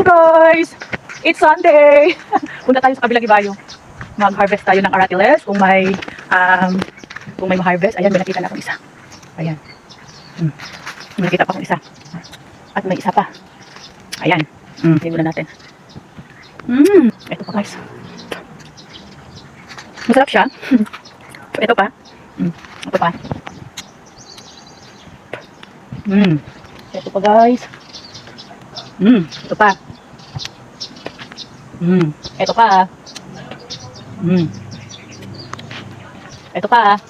Hello guys! It's Sunday! Punta tayo sa kabilang ibayo. Mag-harvest tayo ng aratiles. Kung may ma-harvest, ayan, may nakita na akong isa. Ayan. May nakita pa akong isa. At may isa pa. Ayan. Tingnan muna natin. Ito pa guys. Masarap siya. Ito pa. Ito pa. Ito pa guys. Ito pa. Ito pa. Ito pa.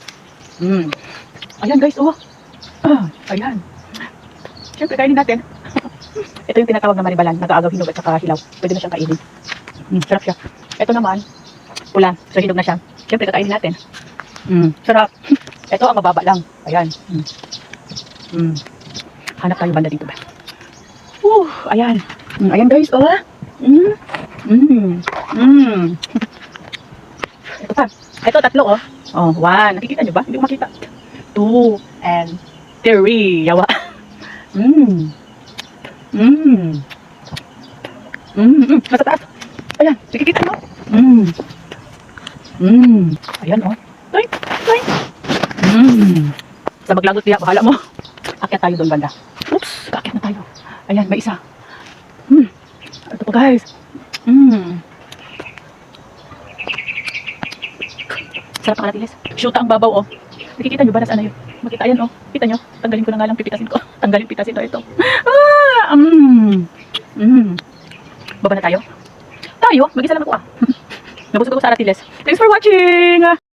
Ayan guys, oh. Ayan. Siyempre, kainin natin. Ito yung tinatawag na manibalan, nag-aagaw, hinog at saka hilaw. Pwede na siyang kainin. Sarap siya. Ito naman, pula. So, hinog na siya. Siyempre, kakainin natin. Sarap. Ito ang mababa lang. Ayan. Hanap tayo banda dito ba? Ayan. Ayan guys, oh. Ito pa. Ito, tatlo, oh. Oh, 1. Nakikita nyo ba? Hindi ko makita. 2 and 3. Yawa. Nasa taas. Ayan, nakikita nyo? Ayan, oh. Toy. Sa maglagot niya, bahala mo. Akyat tayo doon banda. Oops, akyat na tayo. Ayan, may isa. Ito po guys. Sarap ang aratiles. Shoot ang babaw, oh. Nakikita nyo ba nasa ano yun? Makita, ayan, oh. Kita nyo? Tanggalin ko na nga lang, pipitasin ko. Tanggalin, pitasin to, ito. Baba na tayo? Tayo? Mag-isa lang ako, Nabusog ako sa aratiles. Thanks for watching!